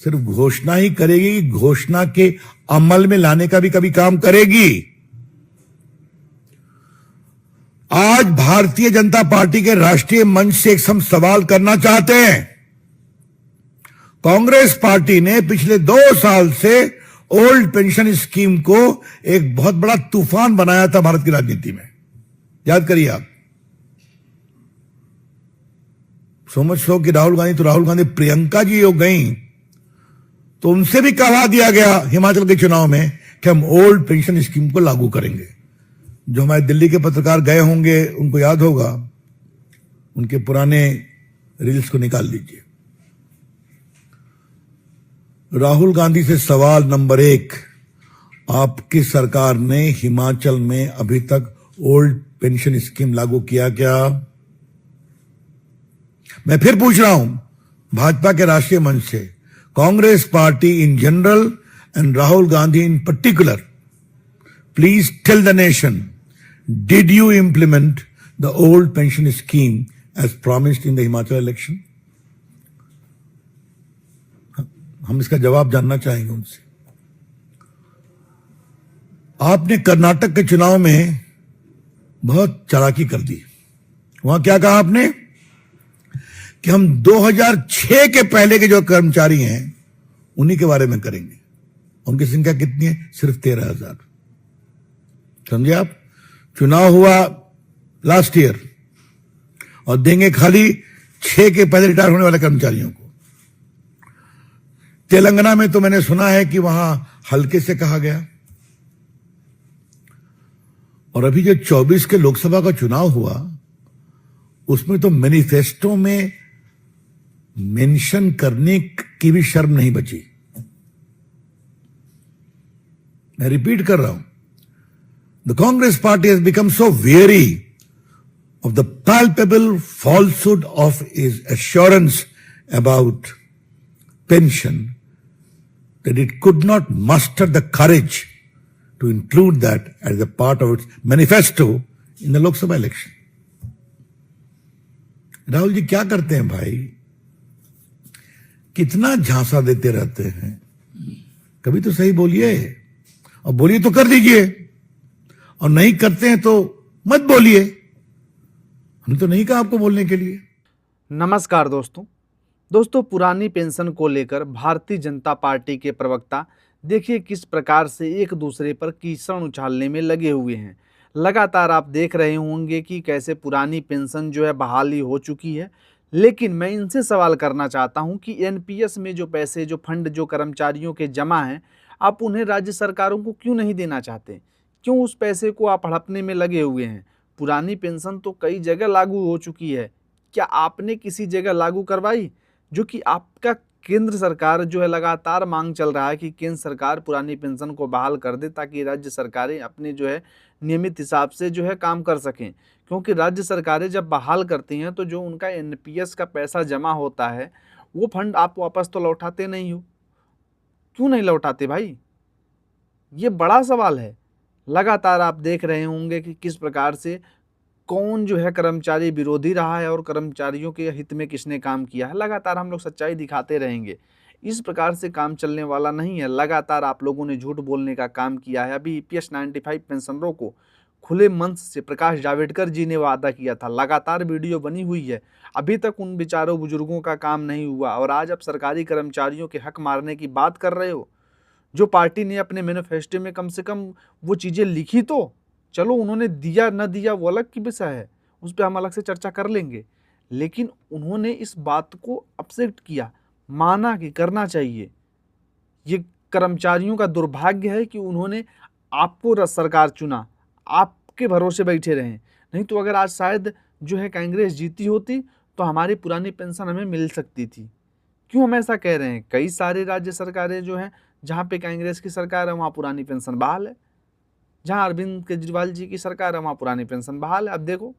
सिर्फ घोषणा ही करेगी, घोषणा के अमल में लाने का भी कभी काम करेगी। आज भारतीय जनता पार्टी के राष्ट्रीय मंच से एक हम सवाल करना चाहते हैं। कांग्रेस पार्टी ने पिछले 2 साल से ओल्ड पेंशन स्कीम को एक बहुत बड़ा तूफान बनाया था भारत की राजनीति में। याद करिए आप। समझ सो कि राहुल गांधी प्रियंका जी हो गई तो उनसे भी कहा दिया गया हिमाचल के चुनाव में कि हम ओल्ड पेंशन स्कीम को लागू करेंगे। जो हमारे दिल्ली के पत्रकार गए होंगे उनको याद होगा, उनके पुराने रील्स को निकाल लीजिए। राहुल गांधी से सवाल नंबर 1, आपकी सरकार ने हिमाचल में अभी तक ओल्ड पेंशन स्कीम लागू किया क्या? मैं फिर पूछ रहा हूं भाजपा के राष्ट्रीय मंच से, Congress party in general and Rahul Gandhi in particular, please tell the nation, did you implement the old pension scheme as promised in the Himachal election? हम इसका जवाब जानना चाहेंगे उनसे। आपने कर्नाटक के चुनाव में बहुत चालाकी कर दी। वहां क्या कहा आपने कि हम 2006 के पहले के जो कर्मचारी हैं उन्हीं के बारे में करेंगे। उनकी संख्या कितनी है? सिर्फ 13,000। समझे आप? चुनाव हुआ लास्ट ईयर और देंगे खाली 6 के पहले रिटायर होने वाले कर्मचारियों को। तेलंगाना में तो मैंने सुना है कि वहां हल्के से कहा गया। और अभी जो 24 के लोकसभा का चुनाव हुआ उसमें तो मैनिफेस्टो में मेंशन करने की भी शर्म नहीं बची। मैं रिपीट कर रहा हूं, the Congress party has become so very of the palpable falsehood of his assurance about pension that it could not muster the courage to include that as a part of its manifesto in the Lok Sabha election. Rahul ji क्या करते हैं भाई? कितना झांसा देते रहते हैं। कभी तो सही बोलिए, और बोलिए तो कर दीजिए, और नहीं करते हैं तो मत बोलिए। हमने तो नहीं कहा आपको बोलने के लिए। नमस्कार दोस्तों, पुरानी पेंशन को लेकर भारतीय जनता पार्टी के प्रवक्ता देखिए किस प्रकार से एक दूसरे पर कीचड़ उछालने में लगे हुए हैं। लगातार आप देख रहे होंगे कि कैसे पुरानी पेंशन जो है बहाली हो चुकी है, लेकिन मैं इनसे सवाल करना चाहता हूं कि एनपीएस में जो पैसे, जो फंड जो कर्मचारियों के जमा हैं, आप उन्हें राज्य सरकारों को क्यों नहीं देना चाहते? क्यों उस पैसे को आप हड़पने में लगे हुए हैं? पुरानी पेंशन तो कई जगह लागू हो चुकी है, क्या आपने किसी जगह लागू करवाई? जो कि आपका केंद्र सरकार जो है लगातार मांग चल रहा है कि केंद्र सरकार पुरानी पेंशन को बहाल कर दे ताकि राज्य सरकारें अपने जो है नियमित हिसाब से जो है काम कर सकें। क्योंकि राज्य सरकारें जब बहाल करती हैं तो जो उनका एनपीएस का पैसा जमा होता है वो फंड आप वापस तो लौटाते नहीं हो। क्यों नहीं लौटाते भाई? ये बड़ा सवाल है। लगातार आप देख रहे होंगे कि किस प्रकार से कौन जो है कर्मचारी विरोधी रहा है और कर्मचारियों के हित में किसने काम किया है। लगातार हम लोग सच्चाई दिखाते रहेंगे। इस प्रकार से काम चलने वाला नहीं है। लगातार आप लोगों ने झूठ बोलने का काम किया है। अभी ईपीएस 95 पेंशनरों को खुले मंच से प्रकाश जावड़ेकर जी ने वादा किया था, लगातार वीडियो बनी हुई है। अभी तक उन बेचारों बुजुर्गों का काम नहीं हुआ और आज आप सरकारी कर्मचारियों के हक मारने की बात कर रहे हो। जो पार्टी ने अपने मैनिफेस्टो में कम से कम वो चीज़ें लिखी, तो चलो उन्होंने दिया न दिया वो अलग की विषय है, उस पर हम अलग से चर्चा कर लेंगे। लेकिन उन्होंने इस बात को एक्सेप्ट किया, माना कि करना चाहिए। ये कर्मचारियों का दुर्भाग्य है कि उन्होंने आपको सरकार चुना, आपके भरोसे बैठे रहे। नहीं तो अगर आज शायद जो है कांग्रेस जीती होती तो हमारी पुरानी पेंशन हमें मिल सकती थी। क्यों हम ऐसा कह रहे हैं? कई सारे राज्य सरकारें जो हैं जहाँ पे कांग्रेस की सरकार है वहाँ पुरानी पेंशन बहाल है। जहाँ अरविंद केजरीवाल जी की सरकार है वहाँ पुरानी पेंशन बहाल है। अब देखो,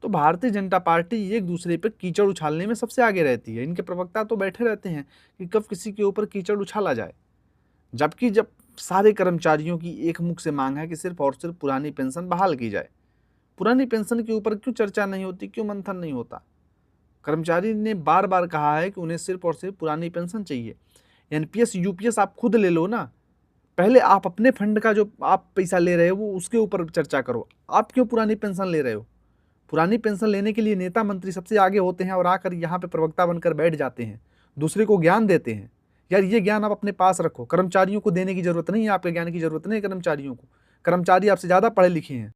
तो भारतीय जनता पार्टी एक दूसरे पर कीचड़ उछालने में सबसे आगे रहती है। इनके प्रवक्ता तो बैठे रहते हैं कि कब किसी के ऊपर कीचड़ उछाला जाए, जबकि जब सारे कर्मचारियों की एक मुख से मांग है कि सिर्फ और सिर्फ पुरानी पेंशन बहाल की जाए। पुरानी पेंशन के ऊपर क्यों चर्चा नहीं होती? क्यों मंथन नहीं होता? कर्मचारी ने बार बार कहा है कि उन्हें सिर्फ और सिर्फ पुरानी पेंशन चाहिए। एनपीएस यूपीएस आप खुद ले लो ना, पहले आप अपने फंड का जो आप पैसा ले रहे हो वो उसके ऊपर चर्चा करो। आप क्यों पुरानी पेंशन ले रहे हो? पुरानी पेंशन लेने के लिए नेता मंत्री सबसे आगे होते हैं और आकर यहाँ पे प्रवक्ता बनकर बैठ जाते हैं, दूसरे को ज्ञान देते हैं। यार ये ज्ञान आप अपने पास रखो, कर्मचारियों को देने की जरूरत नहीं है, आपके ज्ञान की जरूरत नहीं है कर्मचारियों को। कर्मचारी आपसे ज़्यादा पढ़े लिखे हैं।